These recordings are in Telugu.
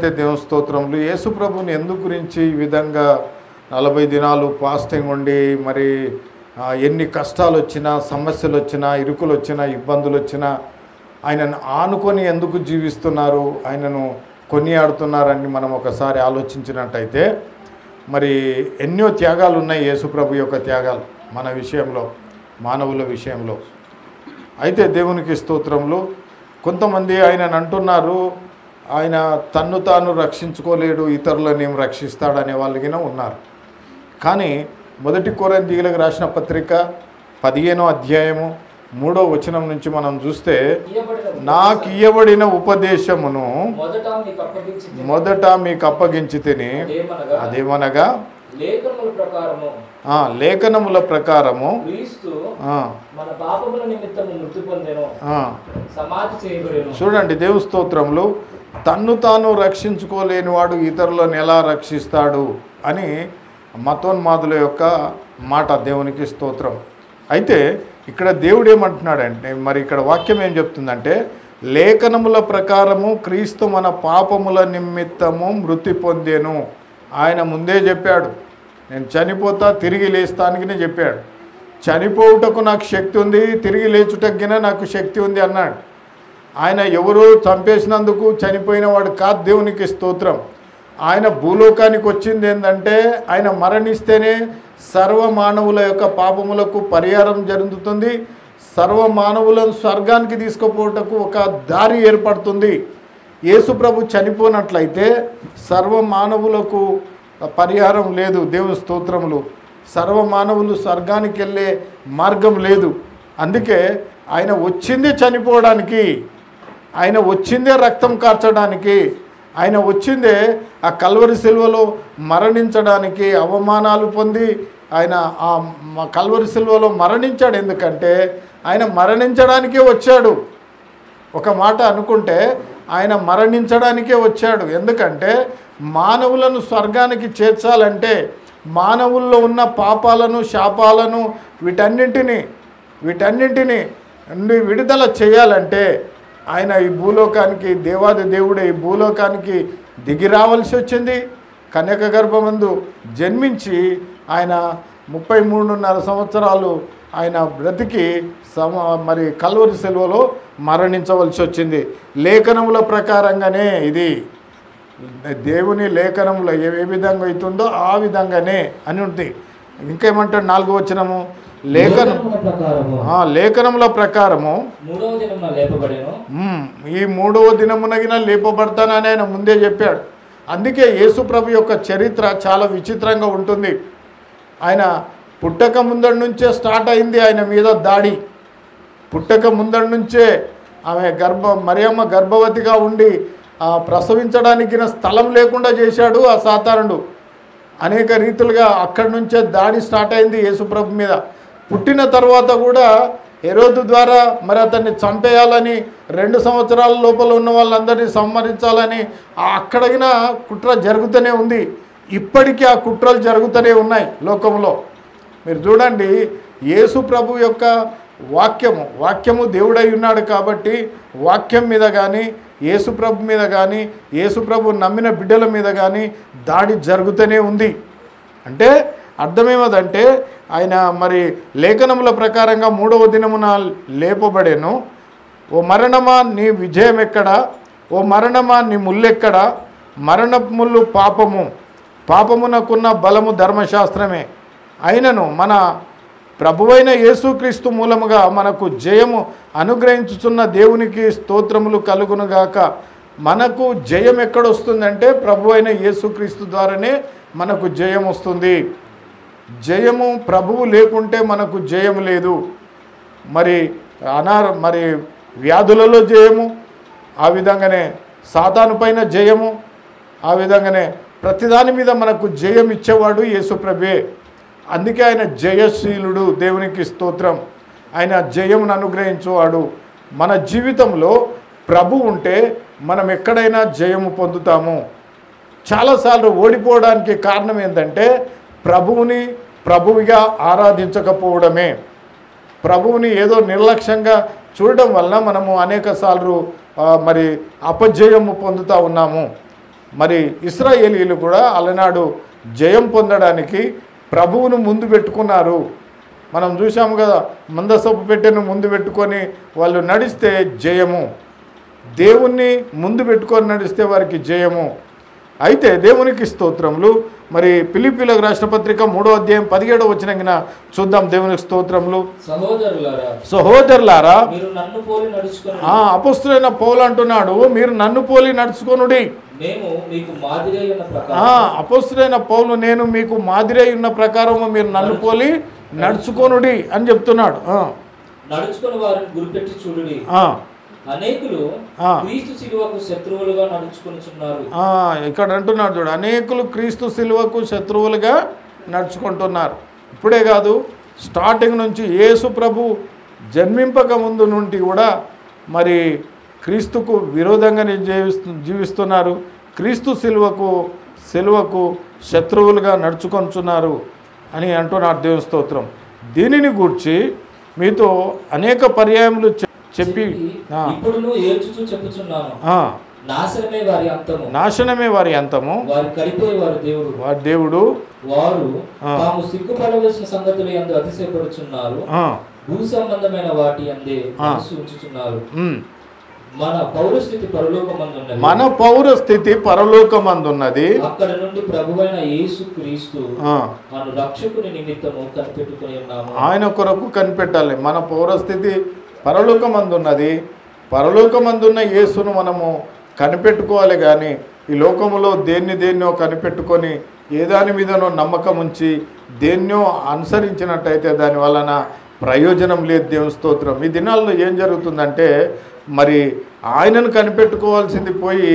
అయితే దేవుని స్తోత్రములు. యేసు ప్రభుని ఎందు గురించి ఈ విధంగా 40 దినాలు ఫాస్టింగ్ ఉండి మరి ఎన్ని కష్టాలు వచ్చినా, సమస్యలు వచ్చినా, ఇరుకులు వచ్చినా, ఇబ్బందులు వచ్చినా ఆయనను ఆనుకొని ఎందుకు జీవిస్తున్నారు, ఆయనను కొనియాడుతున్నారని మనం ఒకసారి ఆలోచించినట్టయితే మరి ఎన్నో త్యాగాలు ఉన్నాయి యేసు ప్రభు యొక్క త్యాగాలు మన విషయంలో, మానవుల విషయంలో. అయితే దేవునికి స్తోత్రములు. కొంతమంది ఆయనను అంటున్నారు ఆయన తన్ను తాను రక్షించుకోలేడు, ఇతరులను ఏం రక్షిస్తాడనే వాళ్ళకినా ఉన్నారు. కానీ 1 కొరింథీయులకు రాసిన పత్రిక 15వ అధ్యాయము 3వ వచనం నుంచి మనం చూస్తే, నాకు ఇయ్యబడిన ఉపదేశమును మొదట మీకు అప్పగించి తిని, అదేమనగా లేఖనముల ప్రకారము చూడండి దేవుని స్తోత్రములు. తన్ను తాను రక్షించుకోలేని వాడు ఇతరులను ఎలా రక్షిస్తాడు అని మతోన్మాదుల యొక్క మాట. దేవునికి స్తోత్రం. అయితే ఇక్కడ దేవుడు ఏమంటున్నాడంటే, మరి ఇక్కడ వాక్యం ఏం చెప్తుందంటే, లేఖనముల ప్రకారము క్రీస్తు మన పాపముల నిమిత్తము మృతి పొందెను. ఆయన ముందే చెప్పాడు, నేను చనిపోతా తిరిగి లేస్తానికినే చెప్పాడు. చనిపోవుటకు నాకు శక్తి ఉంది, తిరిగి లేచుటకినే నాకు శక్తి ఉంది అన్నాడు. ఆయన ఎవరో చంపేసినందుకు చనిపోయిన వాడు కాదు. దేవునికి స్తోత్రం. ఆయన భూలోకానికి వచ్చింది ఏంటంటే, ఆయన మరణిస్తేనే సర్వమానవుల యొక్క పాపములకు పరిహారం జరుగుతుంది, సర్వమానవులను స్వర్గానికి తీసుకుపోవటకు ఒక దారి ఏర్పడుతుంది. యేసు ప్రభు చనిపోయినట్లయితే సర్వమానవులకు పరిహారం లేదు. దేవుని స్తోత్రములు. సర్వమానవులు స్వర్గానికి వెళ్ళే మార్గం లేదు. అందుకే ఆయన వచ్చిందే చనిపోవడానికి, ఆయన వచ్చిందే రక్తం కార్చడానికి, ఆయన వచ్చిందే ఆ కల్వరి సిలువలో మరణించడానికి, అవమానాలు పొంది ఆయన ఆ కల్వరి సిలువలో మరణించాడు. ఎందుకంటే ఆయన మరణించడానికే వచ్చాడు. ఒక మాట అనుకుంటే ఆయన మరణించడానికే వచ్చాడు. ఎందుకంటే మానవులను స్వర్గానికి చేర్చాలంటే, మానవుల్లో ఉన్న పాపాలను, శాపాలను వీటన్నింటినీ నుండి విడుదల చేయాలంటే ఆయన ఈ భూలోకానికి, దేవాది దేవుడే ఈ భూలోకానికి దిగి రావాల్సి వచ్చింది. కన్యక గర్భమందు జన్మించి ఆయన 33.5 సంవత్సరాలు ఆయన బ్రతికి మరి కల్వరి సిలువలో మరణించవలసి వచ్చింది. లేఖనముల ప్రకారంగానే ఇది దేవుని లేఖనములో ఏ విధంగా అవుతుందో ఆ విధంగానే అని ఉంటుంది. ఇంకేమంటాడు 4వ వచనము, లేఖనముల ప్రకారము ఈ 3వ దినమునగిన లేపబడతానని ఆయన ముందే చెప్పాడు. అందుకే యేసు ప్రభు యొక్క చరిత్ర చాలా విచిత్రంగా ఉంటుంది. ఆయన పుట్టక ముందడి నుంచే స్టార్ట్ అయింది ఆయన మీద దాడి. పుట్టక ముందడి నుంచే ఆమె మరియమ్మ గర్భవతిగా ఉండి ప్రసవించడానికి స్థలం లేకుండా చేశాడు ఆ సాతానుడు. అనేక రీతులుగా అక్కడి నుంచే దాడి స్టార్ట్ అయింది యేసుప్రభు మీద. పుట్టిన తర్వాత కూడా హెరోదు ద్వారా మరి అతన్ని చంపేయాలని, 2 సంవత్సరాల లోపల ఉన్న వాళ్ళందరినీ సంహరించాలని అక్కడిగిన కుట్ర జరుగుతూనే ఉంది. ఇప్పటికీ ఆ కుట్రలు జరుగుతూనే ఉన్నాయి లోకంలో. మీరు చూడండి, యేసు ప్రభు యొక్క వాక్యము దేవుడై ఉన్నాడు కాబట్టి వాక్యం మీద కానీ, యేసు ప్రభు మీద కానీ, యేసు ప్రభు నమ్మిన బిడ్డల మీద కానీ దాడి జరుగుతూనే ఉంది. అంటే అర్థమేమదంటే ఆయన మరి లేఖనముల ప్రకారంగా 3వ దినమున లేపబడెను. ఓ మరణమా నీ విజయం ఎక్కడా, ఓ మరణమా నీ ముల్లెక్కడా, మరణపు ముల్లు పాపమునకున్న బలము ధర్మశాస్త్రమే. అయినను మన ప్రభువైన యేసుక్రీస్తు మూలముగా మనకు జయము అనుగ్రహించుచున్న దేవునికి స్తోత్రములు కలుగునుగాక. మనకు జయం ఎక్కడొస్తుందంటే ప్రభువైన యేసుక్రీస్తు ద్వారానే మనకు జయం వస్తుంది. జయము ప్రభువు లేకుంటే మనకు జయం లేదు. మరి వ్యాధులలో జయము, ఆ విధంగానే సాతాను పైన జయము, ఆ విధంగానే ప్రతిదాని మీద మనకు జయం ఇచ్చేవాడు యేసు ప్రభువే. అందుకే ఆయన జయశీలుడు. దేవునికి స్తోత్రం. ఆయన జయమును అనుగ్రహించేవాడు. మన జీవితంలో ప్రభు ఉంటే మనం ఎక్కడైనా జయము పొందుతాము. చాలాసార్లు ఓడిపోవడానికి కారణం ఏంటంటే ప్రభువుని ప్రభువుగా ఆరాధించకపోవడమే. ప్రభువుని ఏదో నిర్లక్ష్యంగా చూడడం వలన మనము అనేక సార్లు మరి అపజయము పొందుతూ ఉన్నాము. మరి ఇశ్రాయేలీలు కూడా అలనాడు జయం పొందడానికి ప్రభువును ముందు పెట్టుకున్నారు. మనం చూసాము కదా, మందసపు పెట్టెను ముందు పెట్టుకొని వాళ్ళు నడిస్తే జయము, దేవుణ్ణి ముందు పెట్టుకొని నడిస్తే వారికి జయము. అయితే దేవునికి స్తోత్రములు. మరి ఫిలిప్పీలకు రాసిన పత్రిక 3వ అధ్యాయం 17వ వచనం చూద్దాం. దేవునికి స్తోత్రములు. సహోదరులారా, అపొస్తలుడైన పౌలు అంటున్నాడు, మీరు నన్ను పోలి నడుచుకొనుడి. అపొస్తలుడైన పౌలు, నేను మీకు మాదిరి ఉన్న ప్రకారము మీరు నన్ను పోలి నడుచుకొనుడి అని చెప్తున్నాడు. నడుచుకొని వారిని గురిపెట్టి చూడుడి. అనేకులు క్రీస్తు శిలువకు శత్రువులుగా నడుచుకుంటున్నారు. ఇక్కడ అంటున్నాడు చూడు, అనేకులు క్రీస్తు శిలువకు శత్రువులుగా నడుచుకుంటున్నారు. ఇప్పుడే కాదు, స్టార్టింగ్ నుంచి యేసు ప్రభు జన్మింపక ముందు నుండి కూడా మరి క్రీస్తుకు విరోధంగానే జీవిస్తున్నారు. క్రీస్తు శిలువకు శత్రువులుగా నడుచుకొంటున్నారు అని అంటున్నారు. దేవుని స్తోత్రం. దీనిని గూర్చి మీతో అనేక పర్యాయములు చెప్పి ఇప్పుడును ఏడ్చుచూ చెప్పుచున్నాను, నాశనమే వారి అంతము, వారి దేవుడు వారు తాము సిగ్గుపడవలసిన సంగతులు యందు అతిశయపడుచున్నారు, భూ సంబంధమైన వాటి అందే మనసు ఉంచుచున్నారు. మన పౌర స్థితి పరలోకమందున్నది. అక్కడ నుండి ప్రభువైన యేసు క్రీస్తు మన రక్షకుని నిమిత్తము కనిపెట్టుకొని ఉన్నాము. ఆయన కొరకు కనిపెట్టాలి. మన పౌరస్థితి పరలోకమందున్నది. పరలోకమందున్న యేసును మనము కనిపెట్టుకోవాలి. కానీ ఈ లోకములో దేన్నో కనిపెట్టుకొని ఏ దాని మీదనో నమ్మకం ఉంచి దేన్నో అనుసరించినట్టయితే దాని వలన ప్రయోజనం లేదు. దేవుని స్తోత్రం. ఈ దినాల్లో ఏం జరుగుతుందంటే, మరి ఆయనను కనిపెట్టుకోవాల్సింది పోయి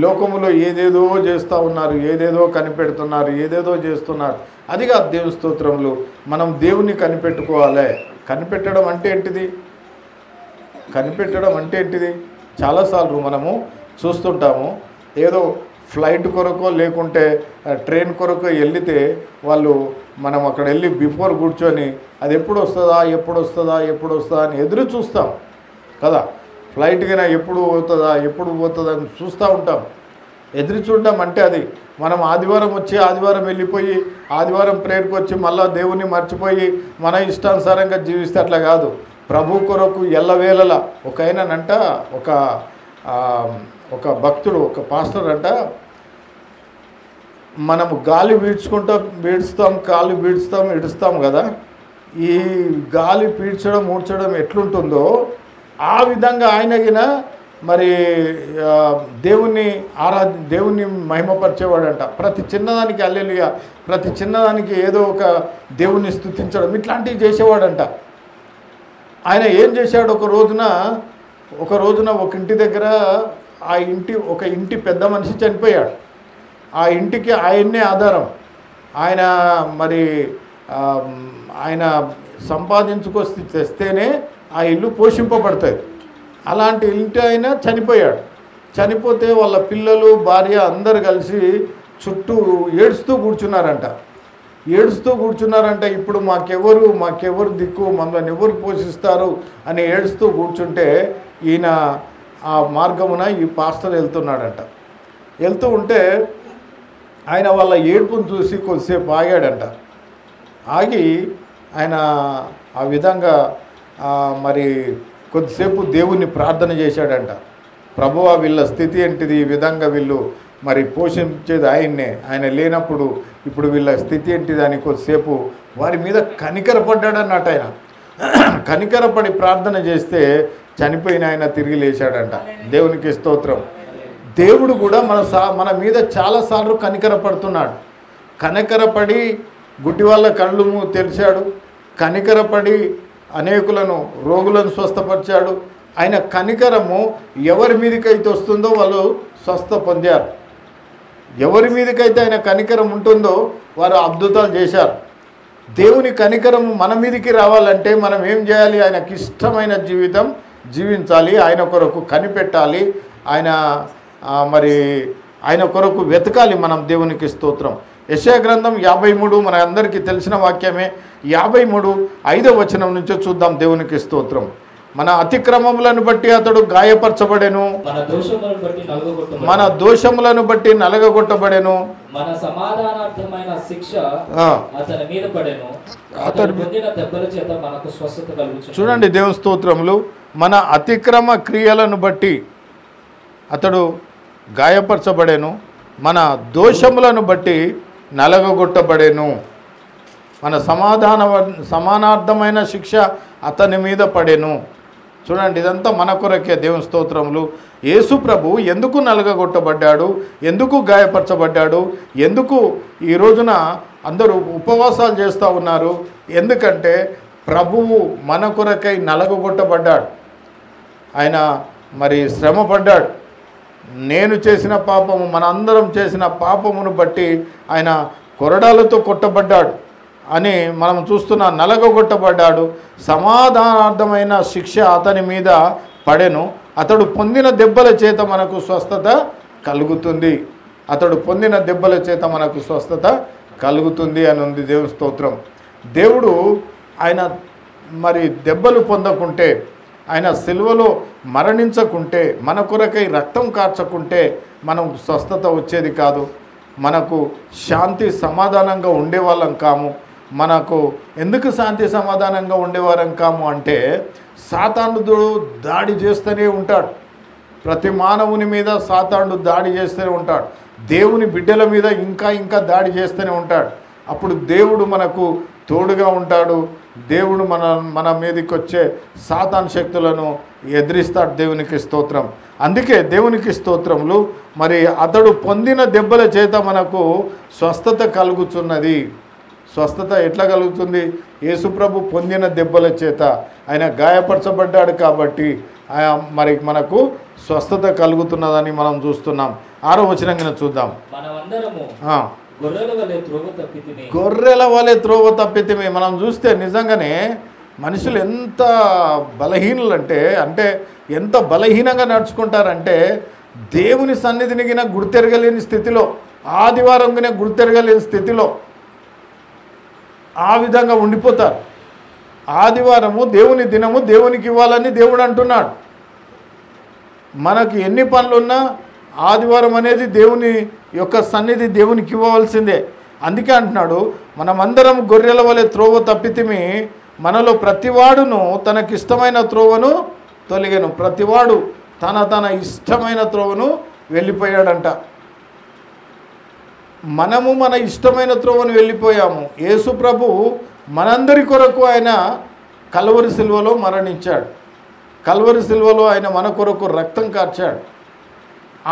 లోకములో ఏదేదో చేస్తూ ఉన్నారు, ఏదేదో కనిపెడుతున్నారు, ఏదేదో చేస్తున్నారు. అది కాదు దేవుని స్తోత్రములు. మనం దేవుణ్ణి కనిపెట్టుకోవాలి. కనిపెట్టడం అంటే ఏంటిది? కనిపెట్టడం అంటే ఏంటిది? చాలాసార్లు మనము చూస్తుంటాము, ఏదో ఫ్లైట్ కొరకో లేకుంటే ట్రైన్ కొరకో వెళితే వాళ్ళు మనం అక్కడ వెళ్ళి బిఫోర్ కూర్చొని అది ఎప్పుడు వస్తుందా అని ఎదురు చూస్తాం కదా. ఫ్లైట్కైనా ఎప్పుడు పోతుందా అని చూస్తూ ఉంటాం. ఎదురు చూడడం అంటే అది మనం ఆదివారం వచ్చి ఆదివారం వెళ్ళిపోయి ఆదివారం ప్రేయర్కి వచ్చి మళ్ళీ దేవుణ్ణి మర్చిపోయి మన ఇష్టానుసారంగా జీవిస్తే అట్లా కాదు. ప్రభు కొరకు ఎల్లవేళలా ఒక ఆయనంట, ఒక భక్తుడు, ఒక పాస్టర్ అంట, మనము గాలి పీడ్చుతాం కాలు ఇడుస్తాం కదా. ఈ గాలి పీడ్చడం ఊడ్చడం ఎట్లుంటుందో ఆ విధంగా ఆయనగిన మరి దేవుణ్ణి మహిమపరిచేవాడంట. ప్రతి చిన్నదానికి హల్లెలూయా, ప్రతి చిన్నదానికి ఏదో ఒక దేవుణ్ణి స్తుతించడం ఇట్లాంటివి చేసేవాడంట. ఆయన ఏం చేశాడు, ఒక రోజున ఒక ఇంటి దగ్గర ఒక ఇంటి పెద్ద మనిషి చనిపోయాడు. ఆ ఇంటికి ఆయన్నే ఆధారం. ఆయన సంపాదించుకొచ్చి తెస్తేనే ఆ ఇల్లు పోషింపబడుతుంది. అలాంటి ఇంటి ఆయన చనిపోయాడు. చనిపోతే వాళ్ళ పిల్లలు భార్య అందరు కలిసి చుట్టూ ఏడుస్తూ కూర్చున్నారంట. ఇప్పుడు మాకెవరు దిక్కు, మమ్మల్ని ఎవరు పోషిస్తారు అని ఏడుస్తూ కూర్చుంటే ఈయన ఆ మార్గమున ఈ పాస్టర్ వెళ్తున్నాడంట. వెళ్తూ ఉంటే ఆయన వాళ్ళ ఏడుపును చూసి కొద్దిసేపు ఆగాడంట. ఆగి ఆయన ఆ విధంగా మరి కొద్దిసేపు దేవుణ్ణి ప్రార్థన చేశాడంట. ప్రభువా, వీళ్ళ స్థితి ఏంటిది? ఈ విధంగా వీళ్ళు మరి పోషించేది ఆయన్నే, ఆయన లేనప్పుడు ఇప్పుడు వీళ్ళ స్థితి ఏంటిది అని కొద్దిసేపు వారి మీద కనికరపడ్డాడన్నట్టు. ఆయన కనికరపడి ప్రార్థన చేస్తే చనిపోయిన ఆయన తిరిగి లేచాడంట. దేవునికి స్తోత్రం. దేవుడు కూడా మన మీద చాలాసార్లు కనికరపడుతున్నాడు. కనికరపడి గుడ్డి వాళ్ళ కళ్ళు తెరిచాడు. కనికరపడి అనేకులను రోగులను స్వస్థపరిచాడు. ఆయన కనికరము ఎవరి మీదకైతే వస్తుందో వాళ్ళు స్వస్థ పొందారు. ఎవరి మీదకైతే ఆయన కనికరం ఉంటుందో వారు అద్భుతాలు చేశారు. దేవుని కనికరము మన మీదకి రావాలంటే మనం ఏం చేయాలి? ఆయనకి ఇష్టమైన జీవితం జీవించాలి. ఆయన కొరకు కనిపెట్టాలి. ఆయన కొరకు వెతకాలి మనం. దేవునికి స్తోత్రం. యెషయా గ్రంథం 53 మన అందరికీ తెలిసిన వాక్యమే. 53 5వ వచనం నుంచో చూద్దాం. దేవునికి స్తోత్రం. మన అతిక్రమములను బట్టి అతడు గాయపరచబడెను, మన దోషములను బట్టి నలగగొట్టబడెను, మన సమాధానార్థమైన శిక్ష అతని మీద పడెను, అతడు పొందిన దెబ్బల చేత మనకు స్వస్థత కలుగుచున్నది. చూడండి దేవుని స్తోత్రములు. మన అతిక్రమ క్రియలను బట్టి అతడు గాయపరచబడెను, మన దోషములను బట్టి నలగగొట్టబడెను, మన సమానార్థమైన శిక్ష అతని మీద పడెను. చూడండి, ఇదంతా మన కొరకే దేవుని స్తోత్రములు. యేసు ప్రభు ఎందుకు నలగగొట్టబడ్డాడు, ఎందుకు గాయపరచబడ్డాడు, ఎందుకు ఈ రోజున అందరూ ఉపవాసాలు చేస్తూ ఉన్నారు? ఎందుకంటే ప్రభువు మన కొరకై నలగగొట్టబడ్డాడు. ఆయన మరి శ్రమపడ్డాడు. నేను చేసిన పాపము, మనందరం చేసిన పాపమును బట్టి ఆయన కొరడాలతో కొట్టబడ్డాడు అని మనం చూస్తున్నాం. నలగొట్టబడ్డాడు. సమాధానార్థమైన శిక్ష అతని మీద పడెను, అతడు పొందిన దెబ్బల చేత మనకు స్వస్థత కలుగుతుంది, అతడు పొందిన దెబ్బల చేత మనకు స్వస్థత కలుగుతుంది అని ఉంది దేవుని స్తోత్రం. దేవుడు ఆయన మరి దెబ్బలు పొందకుంటే, ఆయన సిలువలో మరణించకుంటే, మన కొరకై రక్తం కార్చకుంటే మనం స్వస్థత వచ్చేది కాదు. మనకు శాంతి సమాధానంగా ఉండేవాళ్ళం కాము. మనకు ఎందుకు శాంతి సమాధానంగా ఉండేవారం కాము అంటే, సాతానుడు దాడి చేస్తూనే ఉంటాడు. ప్రతి మానవుని మీద సాతానుడు దాడి చేస్తూనే ఉంటాడు. దేవుని బిడ్డల మీద ఇంకా దాడి చేస్తూనే ఉంటాడు. అప్పుడు దేవుడు మనకు తోడుగా ఉంటాడు. దేవుడు మన మీదకి వచ్చే సాతాను శక్తులను ఎదిరిస్తాడు. దేవునికి స్తోత్రం. అందుకే దేవునికి స్తోత్రములు. మరి అతడు పొందిన దెబ్బల చేత మనకు స్వస్థత కలుగుతున్నది. స్వస్థత ఎట్లా కలుగుతుంది? యేసుప్రభు పొందిన దెబ్బల చేత, ఆయన గాయపరచబడ్డాడు కాబట్టి మరి మనకు స్వస్థత కలుగుతున్నదని మనం చూస్తున్నాం. 6వ వచనం చూద్దాం. గొర్రెల వలె త్రోవ తప్పితిమి. మనం చూస్తే నిజంగానే మనుషులు ఎంత బలహీనులు అంటే ఎంత బలహీనంగా నడుచుకుంటారంటే, దేవుని సన్నిధిని గిన గుర్తెరగలేని స్థితిలో, ఆదివారం గిన గుర్తెరగలేని స్థితిలో ఆ విధంగా ఉండిపోతారు. ఆదివారము దేవుని దినము దేవునికి ఇవ్వాలని దేవుడు అంటున్నాడు. మనకి ఎన్ని పనులున్నా ఆదివారం అనేది దేవుని యొక్క సన్నిధి దేవునికి ఇవ్వవలసిందే. అందుకే అంటున్నాడు, మనమందరం గొర్రెల వలె త్రోవ తప్పితిమి, మనలో ప్రతివాడును తనకిష్టమైన త్రోవను తొలగెను. ప్రతివాడు తన ఇష్టమైన త్రోవను వెళ్ళిపోయాడంట. మనము మన ఇష్టమైన త్రోవను వెళ్ళిపోయాము. యేసు ప్రభు మనందరి కొరకు ఆయన కల్వరి సిలువలో మరణించాడు. కల్వరి సిలువలో ఆయన మన కొరకు రక్తం కార్చాడు.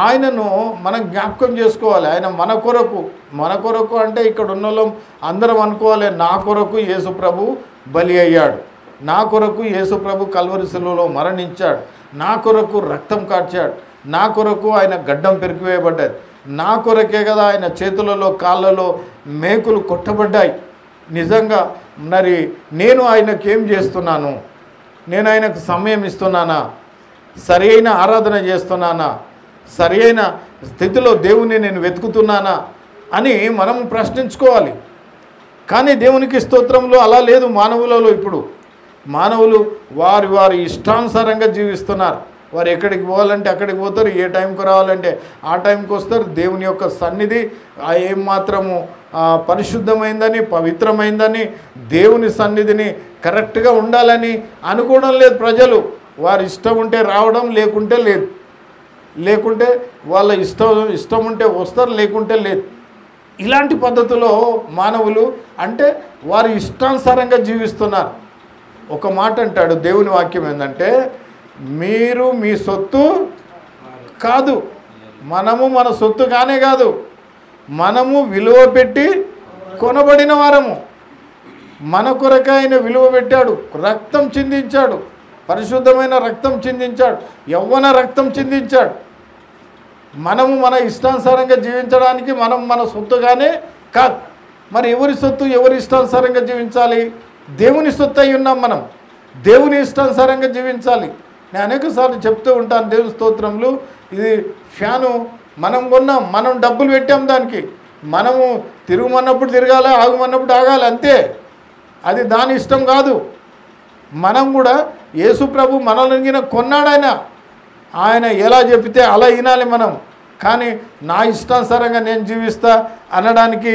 ఆయనను మనం జ్ఞాపకం చేసుకోవాలి. ఆయన మన కొరకు అంటే ఇక్కడ ఉన్న వాళ్ళం అందరం అనుకోవాలి, నా కొరకు యేసు ప్రభు బలి అయ్యాడు, నా కొరకు యేసు ప్రభు కల్వరి సిలువలో మరణించాడు, నా కొరకు రక్తం కార్చాడు, నా కొరకు ఆయన గడ్డం పెరికివేయబడ్డది, నా కొరకే కదా ఆయన చేతులలో కాళ్ళలో మేకులు కొట్టబడ్డాయి. నిజంగా మరి నేను ఆయనకేం చేస్తున్నాను? నేను ఆయనకు సమయం ఇస్తున్నానా? సరి అయిన ఆరాధన చేస్తున్నానా? సరి అయిన స్థితిలో దేవుని నేను వెతుకుతున్నానా అని మనం ప్రశ్నించుకోవాలి. కానీ దేవునికి స్తోత్రంలో అలా లేదు. మానవులలో ఇప్పుడు మానవులు వారి ఇష్టానుసారంగా జీవిస్తున్నారు. వారు ఎక్కడికి పోవాలంటే అక్కడికి పోతారు, ఏ టైంకి రావాలంటే ఆ టైంకి వస్తారు. దేవుని యొక్క సన్నిధి ఏమాత్రము పరిశుద్ధమైందని, పవిత్రమైందని, దేవుని సన్నిధిని కరెక్ట్గా ఉండాలని అనుకోవడం లేదు ప్రజలు. వారి ఇష్టం ఉంటే రావడం, లేకుంటే లేదు. లేకుంటే వాళ్ళ ఇష్టం ఉంటే వస్తారు, లేకుంటే లేదు. ఇలాంటి పద్ధతిలో మానవులు అంటే వారి ఇష్టానుసారంగా జీవిస్తున్నారు. ఒక మాట అంటాడు దేవుని వాక్యం ఏంటంటే, మీరు మీ సొత్తు కాదు, మనము మన సొత్తు కానే కాదు, మనము విలువ పెట్టి కొనబడిన వారము. మన కొరకు ఆయన విలువ పెట్టాడు, రక్తం చిందించాడు, పరిశుద్ధమైన రక్తం చిందించాడు, యవ్వన రక్తం చిందించాడు. మనము మన ఇష్టానుసారంగా జీవించడానికి మనం మన సొత్తుగానే కాదు. మరి ఎవరి సొత్తు, ఎవరి ఇష్టానుసారంగా జీవించాలి? దేవుని సొత్తు అయి ఉన్నాం మనం, దేవుని ఇష్టానుసారంగా జీవించాలి. నేను అనేకసార్లు చెప్తూ ఉంటాను దేవుని స్తోత్రములు. ఇది ఫ్యాను మనం కొన్నాం, మనం డబ్బులు పెట్టాం దానికి. మనము తిరుగుమన్నప్పుడు తిరగాలి, ఆగమన్నప్పుడు ఆగాలి, అంతే. అది దాని ఇష్టం కాదు. మనం కూడా యేసు ప్రభు మనల్ని కొన్నాడు. ఆయన ఎలా చెబితే అలా వినాలి మనం. కానీ నా ఇష్టానుసారంగా నేను జీవిస్తా అనడానికి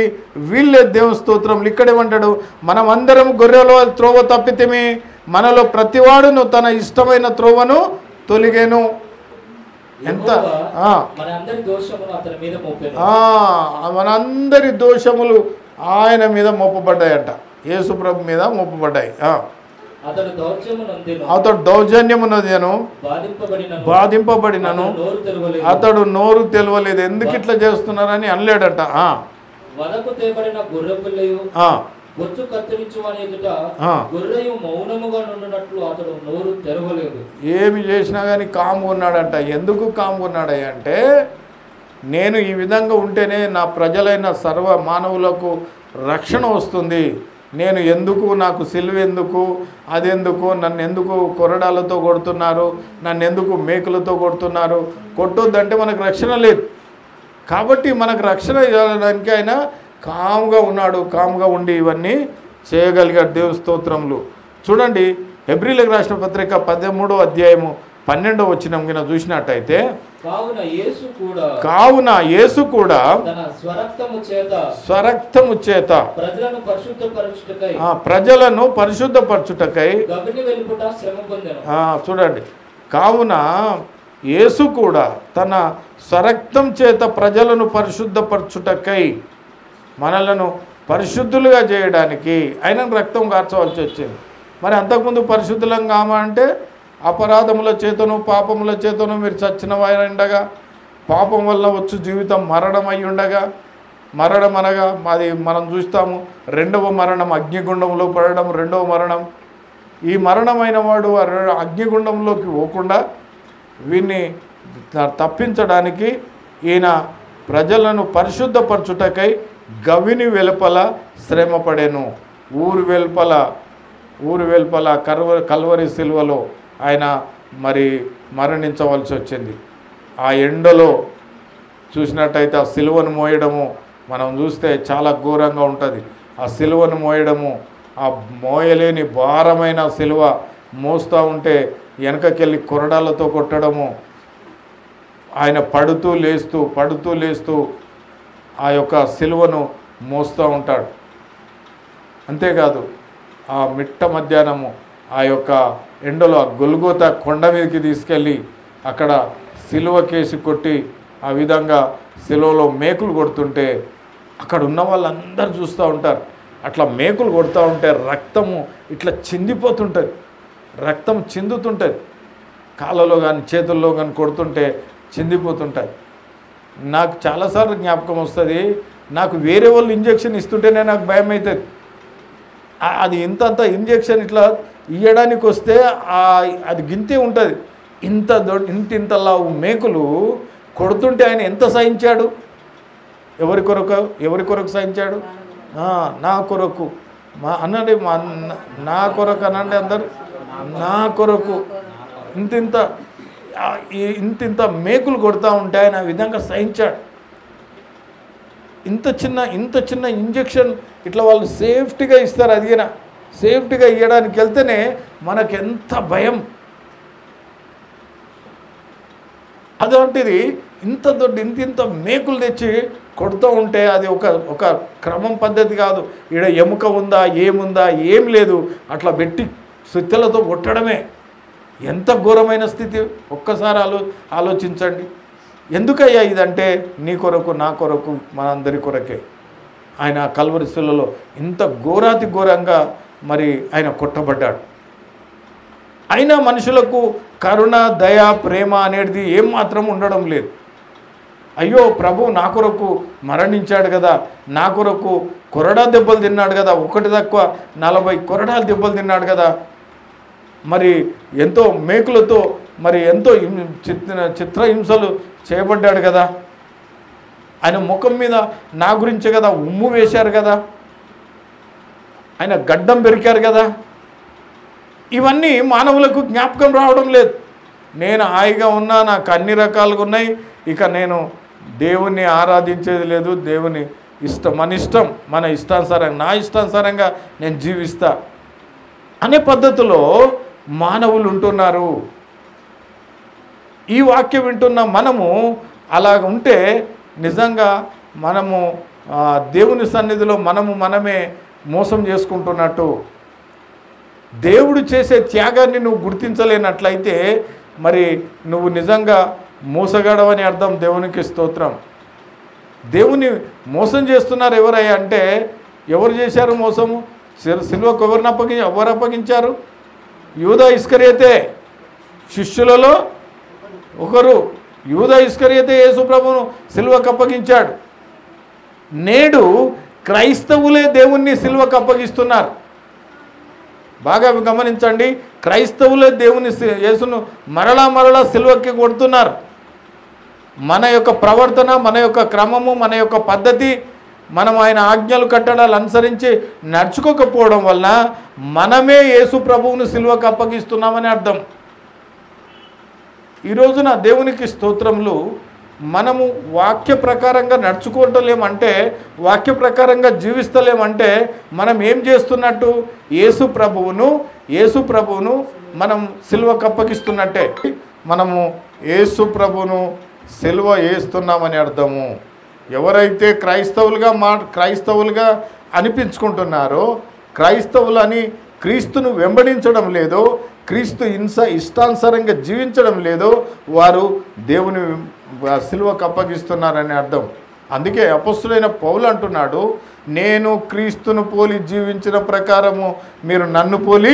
వీళ్ళే. దేవుని స్తోత్రం. ఇక్కడేమంటాడు, మనం అందరం గొర్రెలో త్రోవ తప్పితేమి, మనలో ప్రతివాడును తన ఇష్టమైన త్రోవను తొలిగేను. ఎంత మనందరి దోషములు ఆయన మీద మోపబడ్డాయంట, యేసు ప్రభు మీద మోపబడ్డాయి. అతడు దౌర్జన్యమునను బాధింపబడినను అతడు నోరు తెలవలేదు. ఎందుకు ఇట్లా చేస్తున్నారని అనలేడట. ఏమి చేసినా కానీ కాము ఉన్నాడంట. ఎందుకు కాము ఉన్నాడయ్య అంటే, నేను ఈ విధంగా ఉంటేనే నా ప్రజలైన సర్వ మానవులకు రక్షణ వస్తుంది. నేను ఎందుకు, నాకు సిలువ ఎందుకు, అదెందుకు, నన్ను ఎందుకు కొరడాలతో కొడుతున్నారు, నన్ను ఎందుకు మేకులతో కొడుతున్నారు, కొట్టొద్దంటే మనకు రక్షణ లేదు. కాబట్టి మనకు రక్షణ ఇవ్వడానికి ఆయన కాముగా ఉన్నాడు. కాముగా ఉండి ఇవన్నీ చేయగలిగాడు. దేవుని స్తోత్రములు. చూడండి, హెబ్రీలకు రాసిన పత్రిక 13వ అధ్యాయము 12వ వచనం కింద చూసినట్టయితే, కావున యేసు కూడా స్వరక్తము చేత ప్రజలను పరిశుద్ధపరచుటకై. చూడండి, కావున యేసు కూడా తన స్వరక్తం చేత ప్రజలను పరిశుద్ధపరచుటకై, మనలను పరిశుద్ధులుగా చేయడానికి ఆయన రక్తం కార్చవలసి వచ్చింది. మరి అంతకుముందు పరిశుద్ధులం కామంటే అపరాధముల చేతను పాపముల చేతను మీరు చచ్చిన వారండగా, పాపం వల్ల వచ్చు జీవితం మరణం అయి ఉండగా, మరణం అనగా మాది మనం చూస్తాము, రెండవ మరణం అగ్నిగుండంలో పడడం రెండవ మరణం. ఈ మరణమైన వాడు అగ్నిగుండంలోకి పోకుండా వీన్ని తప్పించడానికి ఈయన ప్రజలను పరిశుద్ధపరచుటకై గవిని వెలుపల శ్రమపడెను. ఊరు వెలుపల కల్వరి సిలువలో ఆయన మరి మరణించవలసి వచ్చింది. ఆ ఎండలో చూసినట్టయితే ఆ సిలువను మోయడము మనం చూస్తే చాలా ఘోరంగా ఉంటుంది. ఆ సిలువను మోయడము, ఆ మోయలేని భారమైన సిలువ మోస్తూ ఉంటే వెనకకెళ్ళి కొరడాలతో కొట్టడము, ఆయన పడుతూ లేస్తూ ఆ యొక్క సిలువను మోస్తూ ఉంటాడు. అంతేకాదు ఆ మిట్ట మధ్యాహ్నము ఆ యొక్క ఎండలో ఆ గొల్గోతా కొండ మీదకి తీసుకెళ్ళి అక్కడ సిలువ కేసి కొట్టి ఆ విధంగా సిలువలో మేకులు కొడుతుంటే అక్కడ ఉన్న వాళ్ళందరూ చూస్తూ ఉంటారు. అట్లా మేకులు కొడుతూ ఉంటే రక్తము ఇట్లా చిందిపోతుంటుంది, రక్తం చిందుతుంటుంది. కాళ్ళలో కానీ చేతుల్లో కానీ కొడుతుంటే చిందిపోతుంటుంది. నాకు చాలాసార్లు జ్ఞాపకం వస్తుంది, నాకు వేరే వాళ్ళు ఇంజెక్షన్ ఇస్తుంటేనే నాకు భయం అవుతుంది. అది ఇంతంత ఇంజెక్షన్ ఇట్లా ఇవ్వడానికి వస్తే అది గింతే ఉంటుంది. ఇంతలా మేకులు కొడుతుంటే ఆయన ఎంత సహించాడు? ఎవరి కొరకు సహించాడు? నా కొరకు అనండి, నా కొరకు అనండి అందరు, నా కొరకు ఇంత మేకులు కొడుతూ ఉంటే ఆయన ఆ విధంగా సహించాడు. ఇంత చిన్న ఇంజెక్షన్ ఇట్లా వాళ్ళు సేఫ్టీగా ఇస్తారు. అదిగిన సేఫ్టీగా ఇవ్వడానికి వెళ్తేనే మనకెంత భయం. అటువంటిది ఇంత మేకులు తెచ్చి కొడుతూ ఉంటే అది ఒక క్రమం పద్ధతి కాదు. ఈడ ఎముక ఉందా ఏముందా ఏం లేదు, అట్లా పెట్టి సుత్తెలతో కొట్టడమే. ఎంత ఘోరమైన స్థితి ఒక్కసారి ఆలోచించండి. ఎందుకయ్యా ఇదంటే నీ కొరకు నా కొరకు మనందరి కొరకే. ఆయన కల్వరి శిలువలో ఇంత ఘోరాతి ఘోరంగా మరి ఆయన కొట్టబడ్డాడు. అయినా మనుషులకు కరుణ దయ ప్రేమ అనేది ఏమాత్రం ఉండడం లేదు. అయ్యో ప్రభు నా కొరకు మరణించాడు కదా, నా కొరకు కొరడా దెబ్బలు తిన్నాడు కదా, ఒకటి తక్కువ 40 కొరడాలు దెబ్బలు తిన్నాడు కదా, మరి ఎంతో మేకులతో మరి ఎంతో చిత్రహింసలు చేయబడ్డాడు కదా, ఆయన ముఖం మీద నా గురించే కదా ఉమ్ము వేశారు కదా, ఆయన గడ్డం పెరికారు కదా. ఇవన్నీ మానవులకు జ్ఞాపకం రావడం లేదు. నేను హాయిగా ఉన్నా, నాకు అన్ని రకాలుగా ఉన్నాయి, ఇక నేను దేవుణ్ణి ఆరాధించేది లేదు, దేవుని మన ఇష్టం మన ఇష్టానుసారంగా నా ఇష్టానుసారంగా నేను జీవిస్తా అనే పద్ధతిలో మానవులు ఉంటున్నారు. ఈ వాక్యం వింటున్న మనము అలా ఉంటే నిజంగా మనము దేవుని సన్నిధిలో మనమే మోసం చేసుకుంటున్నట్టు. దేవుడు చేసే త్యాగాన్ని నువ్వు గుర్తించలేనట్లయితే మరి నువ్వు నిజంగా మోసగాడవని అర్థం. దేవునికి స్తోత్రం. దేవుని మోసం చేస్తున్నారు ఎవరయ్యా అంటే, ఎవరు చేశారు మోసము? సిలువకు ఎవరు అప్పగించారు? యూదా ఇస్కరియోతే శిష్యులలో ఒకరు. యూదా ఇస్కరియోతే యేసు ప్రభువును సిలువకు అప్పగించాడు. నేడు క్రైస్తవులే దేవుణ్ణి సిలువకు అప్పగిస్తున్నారు. బాగా గమనించండి, క్రైస్తవులే దేవుని యేసును మరలా సిలువకి కొడుతున్నారు. మన యొక్క ప్రవర్తన, మన యొక్క క్రమము, మన యొక్క పద్ధతి, మనం ఆయన ఆజ్ఞలు కట్టడాలు అనుసరించి నడుచుకోకపోవడం వల్ల మనమే యేసు ప్రభువును సిలువకు అప్పగిస్తున్నామని అర్థం. ఈ రోజున దేవునికి స్తోత్రములు, మనము వాక్య ప్రకారంగా నడుచుకోవటలేమంటే, వాక్య ప్రకారంగా జీవిస్తలేమంటే మనం ఏం చేస్తున్నట్టు? యేసు ప్రభువును మనం సిలువకు అప్పగిస్తున్నట్టే. మనము యేసు ప్రభువును సిలువ వేస్తున్నామని అర్థము. ఎవరైతే క్రైస్తవులుగా అనిపించుకుంటున్నారో, క్రైస్తవులని క్రీస్తును వెంబడించడం లేదో, క్రీస్తు ఇష్టానుసారంగా జీవించడం లేదో, వారు దేవుని సిలువకు అప్పగిస్తున్నారని అర్థం. అందుకే అపొస్తలుడైన పౌలు అంటున్నాడు, నేను క్రీస్తును పోలి జీవించిన ప్రకారము మీరు నన్ను పోలి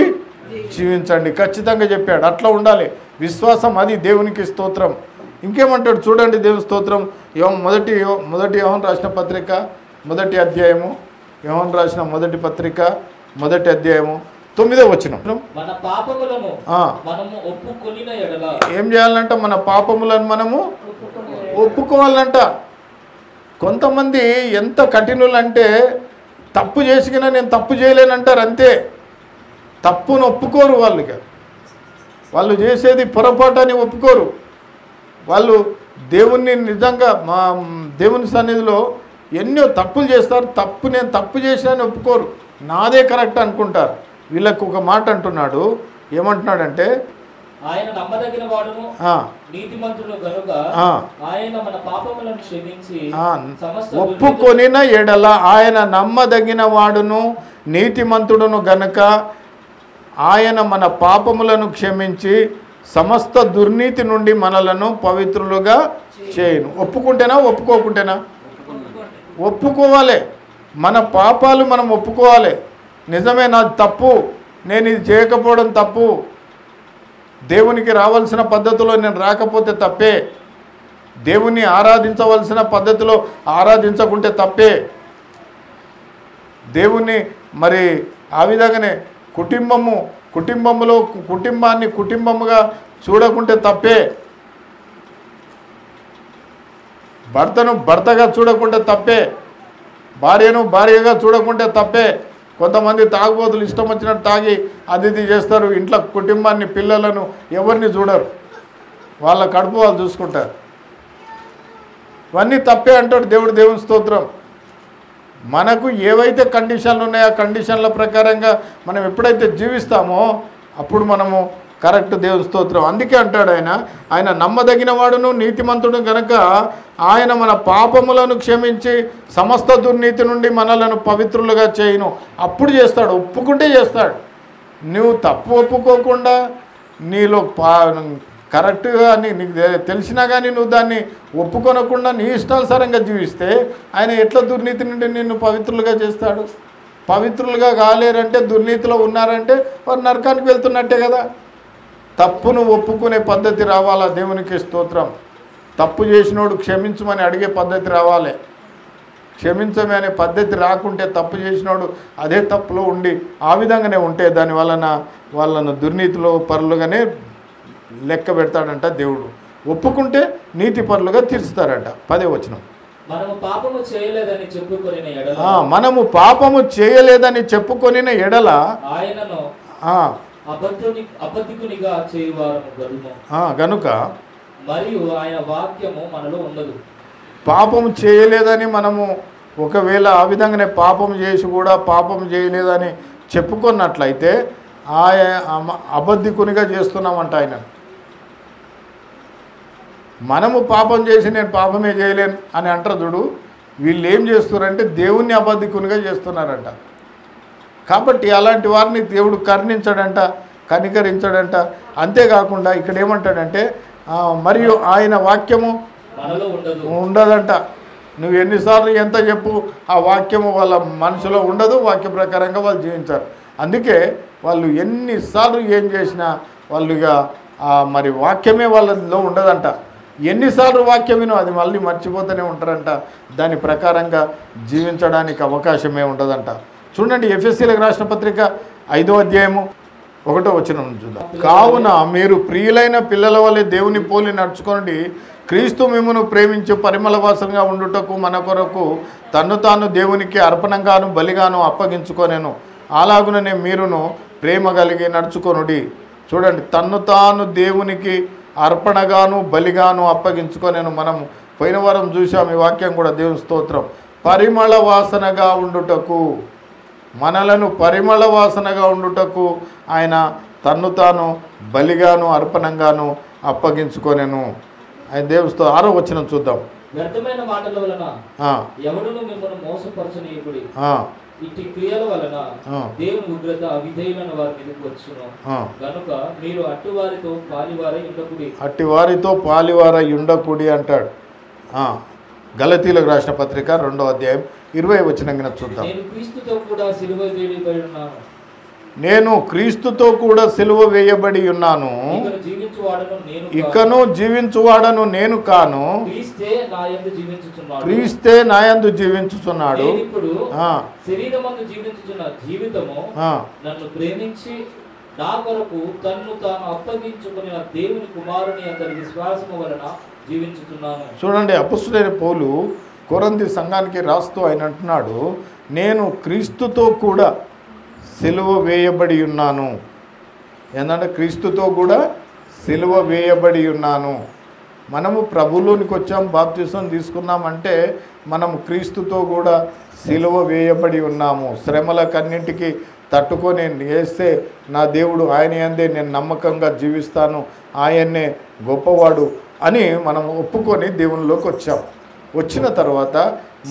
జీవించండి. ఖచ్చితంగా చెప్పాడు. అట్లా ఉండాలి విశ్వాసం. అది దేవునికి స్తోత్రం. ఇంకేమంటాడు చూడండి, దేవుని స్తోత్రం. మొదటి యోహాను రాసిన పత్రిక 1వ అధ్యాయము, యోహాను రాసిన మొదటి పత్రిక 1వ అధ్యాయము 9వ వచనం. మన పాపములను మనము ఒప్పుకొనిన ఎడల ఏం చేయాలంట? మన పాపములను మనము ఒప్పుకోవాలంట. కొంతమంది ఎంత కఠినులంటే, తప్పు చేసినా నేను తప్పు చేయలేనంటారు అంతే. తప్పును ఒప్పుకోరు. వాళ్ళు చేసేది పొరపాటు అని ఒప్పుకోరు. వాళ్ళు దేవుణ్ణి నిజంగా దేవుని సన్నిధిలో ఎన్నో తప్పులు చేస్తారు. నేను తప్పు చేసినా ఒప్పుకోరు, నాదే కరెక్ట్ అనుకుంటారు. వీళ్ళకు ఒక మాట అంటున్నాడు. ఏమంటున్నాడంటే, ఆయన నమ్మదగిన వాడును నీతిమంతుడు గనుక ఆయన మన పాపములను క్షమించి ఒప్పుకొనిన ఎడల, ఆయన నమ్మదగిన వాడును నీతిమంతుడును గనుక ఆయన మన పాపములను క్షమించి సమస్త దుర్నీతి నుండి మనలను పవిత్రులుగా చేయను. ఒప్పుకుంటేనా ఒప్పుకోకుంటేనా? ఒప్పుకోవాలి. మన పాపాలు మనం ఒప్పుకోవాలి. నిజమే, నాది తప్పు, నేను ఇది చేయకపోవడం తప్పు, దేవునికి రావాల్సిన పద్ధతిలో నేను రాకపోతే తప్పే, దేవుణ్ణి ఆరాధించవలసిన పద్ధతిలో ఆరాధించకుంటే తప్పే, దేవుణ్ణి మరి ఆ విధంగానే కుటుంబాన్ని కుటుంబముగా చూడకుంటే తప్పే, భర్తను భర్తగా చూడకుంటే తప్పే, భార్యను భార్యగా చూడకుంటే తప్పే. కొంతమంది తాగుబోతులు ఇష్టం వచ్చినట్టు తాగి అది చేస్తారు. ఇంట్లో కుటుంబాన్ని, పిల్లలను ఎవరిని చూడరు. వాళ్ళ కడుపు వాళ్ళు చూసుకుంటారు. ఇవన్నీ తప్పే అంటాడు దేవుడు. దేవుని స్తోత్రం. మనకు ఏవైతే కండిషన్లు ఉన్నాయో ఆ కండిషన్ల ప్రకారంగా మనం ఎప్పుడైతే జీవిస్తామో అప్పుడు మనము కరెక్ట్. దేవుని స్తోత్రం. అందుకే అంటాడు ఆయన నమ్మదగిన వాడును నీతిమంతుడు కనుక ఆయన మన పాపములను క్షమించి సమస్త దుర్నీతి నుండి మనలను పవిత్రులుగా చేయను. అప్పుడు చేస్తాడు, ఒప్పుకుంటే చేస్తాడు. నువ్వు తప్పు ఒప్పుకోకుండా నీలో కరెక్ట్గా నీకు తెలిసినా కానీ నువ్వు దాన్ని ఒప్పుకొనకుండా నీ ఇష్టానుసారంగా జీవిస్తే ఆయన ఎట్లా దుర్నీతి నుండి నిన్ను పవిత్రులుగా చేస్తాడు? పవిత్రులుగా కాలేరంటే, దుర్నీతిలో ఉన్నారంటే వారు నరకానికి వెళ్తున్నట్టే కదా. తప్పును ఒప్పుకునే పద్ధతి రావాలా. దేవునికి స్తోత్రం. తప్పు చేసినోడు క్షమించమని అడిగే పద్ధతి రావాలి. క్షమించమే అనే పద్ధతి రాకుంటే తప్పు చేసినోడు అదే తప్పులో ఉండి ఆ విధంగానే ఉంటే దాని వలన వాళ్ళను దుర్నీతిలో పరులుగానే లెక్క పెడతాడంట దేవుడు. ఒప్పుకుంటే నీతి పరులుగా తీర్చుతారంట. 10వ వచనం. మనము పాపము చేయలేదని చెప్పుకొనిన ఎడల ఆయనను అబద్ధికునిగా చేయువారము గనుక మరియు ఆయన వాక్యము మనలో ఉండదు. పాపం చేయలేదని మనము ఒకవేళ ఆ విధంగానే పాపం చేసి కూడా పాపం చేయలేదని చెప్పుకున్నట్లయితే అబద్ధికునిగా చేస్తున్నామంట ఆయన. మనము పాపం చేసి నేను పాపమే చేయలేను అని అంటారు చూడు, వీళ్ళు ఏం చేస్తున్నారంటే దేవుణ్ణి అబద్ధికునిగా చేస్తున్నారంట. కాబట్టి అలాంటి వారిని దేవుడు కరుణించడంట, కనికరించడంట. అంతేకాకుండా ఇక్కడ ఏమంటాడంటే మరియు ఆయన వాక్యము ఉండదంట. నువ్వు ఎన్నిసార్లు ఎంత చెప్పు, ఆ వాక్యము వాళ్ళ మనసులో ఉండదు, వాక్య ప్రకారంగా వాళ్ళు జీవించారు. అందుకే వాళ్ళు ఎన్నిసార్లు ఏం చేసినా వాళ్ళు ఇక మరి వాక్యమే వాళ్ళలో ఉండదంట. ఎన్నిసార్లు వాక్యం వినో అది మళ్ళీ మర్చిపోతూనే ఉంటారంట. దాని ప్రకారంగా జీవించడానికి అవకాశమే ఉండదంట. చూడండి, ఎఫెసీలకు రాసిన పత్రిక 5వ అధ్యాయము 1వ వచనం చూద్దాం. కావున మీరు ప్రియులైన పిల్లల వలె దేవుని పోలి నడుచుకోండి. క్రీస్తు మిమ్మును ప్రేమించి పరిమళ వాసనగా ఉండుటకు మన కొరకు తన్ను తాను దేవునికి అర్పణంగాను బలిగాను అప్పగించుకొనెను. అలాగుననే మీరును ప్రేమ కలిగి నడుచుకొనుడి. చూడండి, తన్ను తాను దేవునికి అర్పణగాను బలిగాను అప్పగించుకొనెను. మనం పోయిన వారం చూసాం ఈ వాక్యం కూడా, దేవుని స్తోత్రం. పరిమళ వాసనగా ఉండుటకు, మనలను పరిమళ వాసనగా ఉండుటకు ఆయన తన్ను తాను బలిగాను అర్పణంగాను అప్పగించుకొనెను. ఆయన దేవునితో 6వ వచనం చూద్దాం. వ్యర్థమైన మాటల వలన ఎవడును మిమ్మల్ని మోసపరచనీయకుడి. ఇట్టి క్రియల వలన దేవుని ఉగ్రత అవిధేయులైన వారి మీదకి వచ్చును. కనుక మీరు అట్టివారితో పాలివారై ఉండకుడి. అట్టివారితో పాలివారై ఉండకుడి అంటాడు. గలతీలకు రాసిన పత్రిక 2వ అధ్యాయం 20వ వచనం చూద్దాం. నేను క్రీస్తుతో కూడా సిలువ వేయబడి ఉన్నాను. నేను క్రీస్తుతో కూడా సిలువ వేయబడి ఉన్నాను. ఇకను జీవించువాడను నేను కాను, క్రీస్తే నాయందు జీవించుచున్నాడు. శరీరమందు జీవించుచున్న జీవితము నన్ను ప్రేమించి నా కొరకు తన్ను తాను అప్పగించుకుని దేవుని కుమారుని అందరి విశ్వాసము వలన జీవించుచున్నాను. చూడండి, అపొస్తలుడైన పౌలు కొరింథీ సంఘానికి రాస్తూ ఆయన అంటున్నాడు, నేను క్రీస్తుతో కూడా సిలువ వేయబడి ఉన్నాను. ఏంటంటే క్రీస్తుతో కూడా సిలువ వేయబడి ఉన్నాను. మనము ప్రభులోనికి వచ్చాం, బాప్తిసం తీసుకున్నామంటే మనము క్రీస్తుతో కూడా సిలువ వేయబడి ఉన్నాము. శ్రమలకన్నింటికి తట్టుకొని వేస్తే నా దేవుడు ఆయన యందే నేను నమ్మకంగా జీవిస్తాను, ఆయన్నే గొప్పవాడు అని మనం ఒప్పుకొని దేవునిలోకి వచ్చాం. వచ్చిన తర్వాత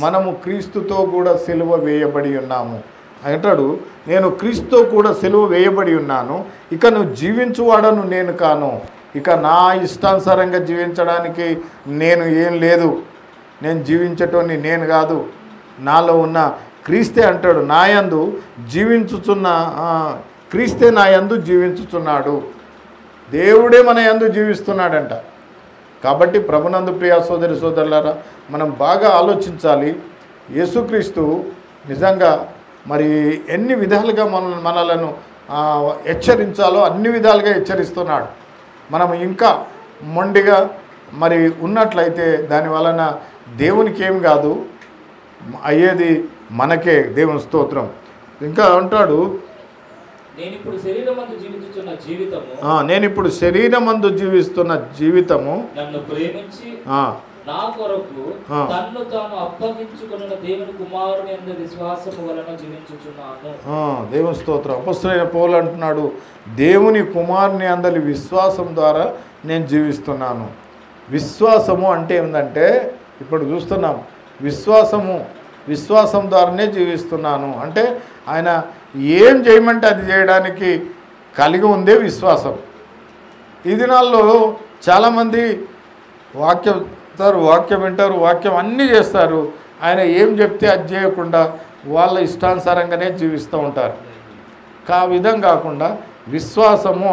మనము క్రీస్తుతో కూడా సిలువ వేయబడి ఉన్నాము అంటాడు. నేను క్రీస్తుతో కూడా సిలువ వేయబడి ఉన్నాను. ఇక నువ్వు జీవించువాడను నేను కాను. ఇక నా ఇష్టానుసారంగా జీవించడానికి నేను ఏం లేదు, నేను జీవించటోని నేను కాదు, నాలో ఉన్న క్రీస్తే అంటాడు. నాయందు జీవించుచున్న క్రీస్తే నాయందు జీవించుచున్నాడు. దేవుడే మన యందు జీవిస్తున్నాడంట. కాబట్టి ప్రభునందు ప్రియ సోదరి సోదరులారా, మనం బాగా ఆలోచించాలి. యేసుక్రీస్తు నిజంగా మరి ఎన్ని విధాలుగా మనలను హెచ్చరించాలో అన్ని విధాలుగా హెచ్చరిస్తున్నాడు. మనం ఇంకా మొండిగా మరి ఉన్నట్లయితే దాని వలన దేవునికి ఏం కాదు, అయ్యేది మనకే. దేవుని స్తోత్రం. ఇంకా అంటాడు, నేను ఇప్పుడు శరీరమందు జీవిస్తున్న జీవితము నన్ను ప్రేమించి నా కొరకు తన్ను తాను అప్పగించుకొనిన దేవుని కుమారుని యందు విశ్వాసము వలన జీవించుచున్నాను. దేవుని స్తోత్రం. అపొస్తలుడైన పౌలు అంటున్నాడు, దేవుని కుమారుని యందలి విశ్వాసం ద్వారా నేను జీవిస్తున్నాను. విశ్వాసము అంటే ఏంటంటే ఇప్పుడు చూస్తున్నాం, విశ్వాసం ద్వారానే జీవిస్తున్నాను అంటే ఆయన ఏం చేయమంటే అది చేయడానికి కలిగి ఉందే విశ్వాసం. ఈ దినాల్లో చాలామంది వాక్యం వింటారు, వాక్యం అన్నీ చేస్తారు, ఆయన ఏం చెప్తే అది చేయకుండా వాళ్ళ ఇష్టానుసారంగానే జీవిస్తూ ఉంటారు. ఆ విధం కాకుండా విశ్వాసము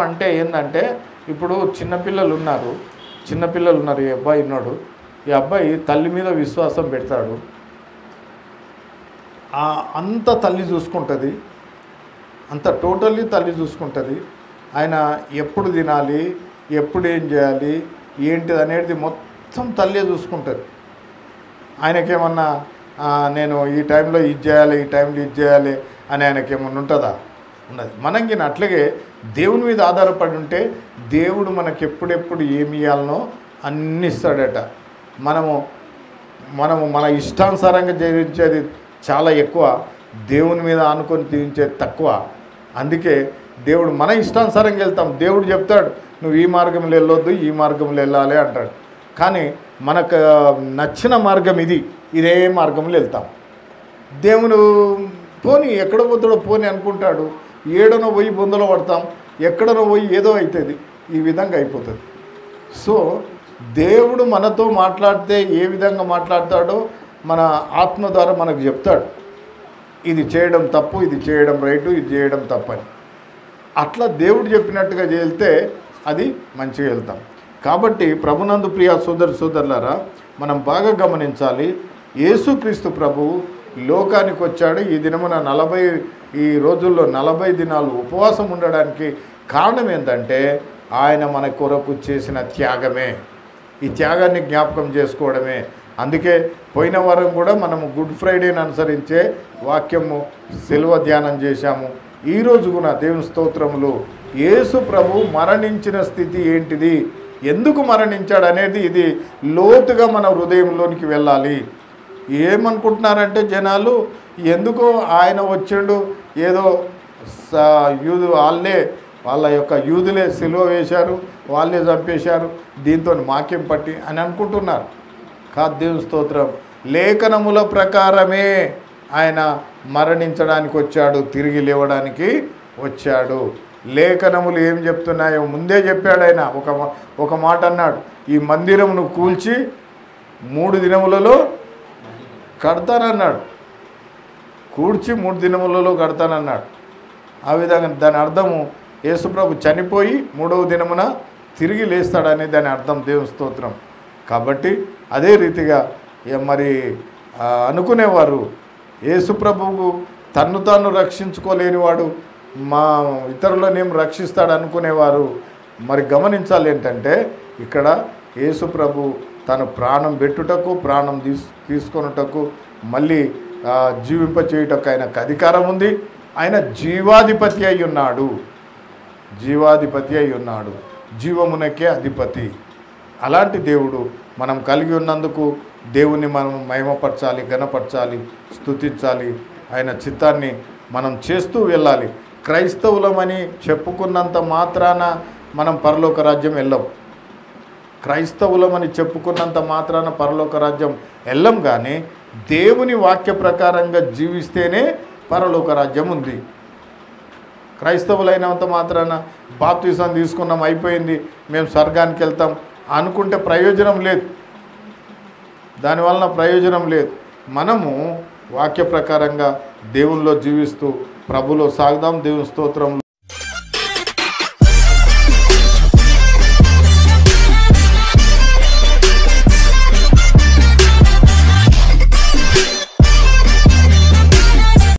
అంటే ఏంటంటే ఇప్పుడు చిన్నపిల్లలు ఉన్నారు, ఈ అబ్బాయి ఉన్నాడు. ఈ అబ్బాయి తల్లి మీద విశ్వాసం పెడతాడు, అంత తల్లి చూసుకుంటుంది, అంత టోటల్లీ తల్లి చూసుకుంటుంది. ఆయన ఎప్పుడు తినాలి, ఎప్పుడు ఏం చేయాలి, ఏంటిది అనేది మొత్తం తల్లి చూసుకుంటుంది. ఆయనకేమన్నా నేను ఈ టైంలో ఇది చేయాలి, ఈ టైంలో ఇది చేయాలి అని ఆయనకేమన్నా ఉంటుందా? ఉన్నది. మనకి అట్లాగే దేవుని మీద ఆధారపడి ఉంటే దేవుడు మనకి ఎప్పుడెప్పుడు ఏమి ఇవ్వాలనో అన్ని ఇస్తాడట. మనము మన ఇష్టానుసారంగా జీవించేది చాలా ఎక్కువ. దేవుని మీద ఆనుకొని జీవించేది తక్కువ. అందుకే దేవుడు మన ఇష్టానుసారంగా వెళ్తాం. దేవుడు చెప్తాడు నువ్వు ఈ మార్గంలో వెళ్ళొద్దు, ఈ మార్గంలో వెళ్ళాలి అంటాడు. కానీ మనకు నచ్చిన మార్గం ఇదే మార్గంలో వెళ్తాం. దేవుడు పోని ఎక్కడ పోతాడో పోని అనుకుంటాడు, ఏడనో పోయి బొందలో పడతాం, ఎక్కడనో పోయి ఏదో అవుతుంది, ఈ విధంగా అయిపోతుంది. సో దేవుడు మనతో మాట్లాడితే ఏ విధంగా మాట్లాడతాడో మన ఆత్మ ద్వారా మనకు చెప్తాడు, ఇది చేయడం తప్పు, ఇది చేయడం రైటు, ఇది చేయడం తప్పని. అట్లా దేవుడు చెప్పినట్టుగా చేస్తే అది మంచిగా వెళ్తాం. కాబట్టి ప్రభునందు ప్రియ సోదరులారా, మనం బాగా గమనించాలి. యేసుక్రీస్తు ప్రభువు లోకానికి వచ్చాడు. ఈ దినమున ఈ రోజుల్లో 40 దినాలు ఉపవాసం ఉండడానికి కారణం ఏంటంటే ఆయన మన కొరకు చేసిన త్యాగమే. ఈ త్యాగాన్ని జ్ఞాపకం చేసుకోవడమే. అందుకే పోయిన వారం కూడా మనము గుడ్ ఫ్రైడేని అనుసరించే వాక్యము శిలువ ధ్యానం చేశాము. ఈరోజు కూడా దేవుని స్తోత్రములు, యేసు ప్రభు మరణించిన స్థితి ఏంటిది, ఎందుకు మరణించాడు అనేది ఇది లోతుగా మన హృదయంలోనికి వెళ్ళాలి. ఏమనుకుంటున్నారంటే జనాలు, ఎందుకో ఆయన వచ్చిండు, ఏదో వాళ్ళ యొక్క యూదులే సిలువ వేశారు, వాళ్ళే చంపేశారు, దీంతో మాకేం పట్టి అని అనుకుంటున్నారు. కాదు, దేవుని స్తోత్రం, లేఖనముల ప్రకారమే ఆయన మరణించడానికి వచ్చాడు, తిరిగి లేవడానికి వచ్చాడు. లేఖనములు ఏం చెప్తున్నాయో ముందే చెప్పాడు ఆయన. ఒక మాట అన్నాడు, ఈ మందిరమును కూల్చి 3 దినములలో కడతానన్నాడు. కూర్చి 3 దినములలో కడతానన్నాడు. ఆ విధంగా దాని అర్థము యేసుప్రభు చనిపోయి 3వ దినమున తిరిగి లేస్తాడని దాని అర్థం. దేవుని స్తోత్రం. కాబట్టి అదే రీతిగా మరి అనుకునేవారు, యేసుప్రభువు తన్ను తాను రక్షించుకోలేనివాడు, మా ఇతరులనేం రక్షిస్తాడు అనుకునేవారు. మరి గమనించాలి ఏంటంటే ఇక్కడ యేసుప్రభు తను ప్రాణం పెట్టుటకు, ప్రాణం తీసుకొనుటకు, మళ్ళీ జీవింపచేయుటకు ఆయనకు అధికారం ఉంది. ఆయన జీవాధిపతి అయి ఉన్నాడు. జీవాధిపతి అయి ఉన్నాడు, జీవమునకే అధిపతి. అలాంటి దేవుడు మనం కలిగి ఉన్నందుకు దేవుని మనం మహిమపరచాలి, ఘనపరచాలి, స్తుతించాలి. ఆయన చిత్తాన్ని మనం చేస్తూ వెళ్ళాలి. క్రైస్తవులమని చెప్పుకున్నంత మాత్రాన మనం పరలోక రాజ్యం వెళ్ళం. క్రైస్తవులమని చెప్పుకున్నంత మాత్రాన పరలోక రాజ్యం వెళ్ళం. కానీ దేవుని వాక్య ప్రకారంగా జీవిస్తేనే పరలోక రాజ్యం ఉంది. క్రైస్తవులైనంత మాత్రాన బాప్తిసం తీసుకున్నాం, అయిపోయింది, మేము స్వర్గానికి వెళ్తాం అనుకుంటే ప్రయోజనం లేదు. దానివలన ప్రయోజనం లేదు. మనము వాక్య ప్రకారంగా దేవునిలో జీవిస్తూ ప్రభులో సాగుదాం. దేవుని స్తోత్రం.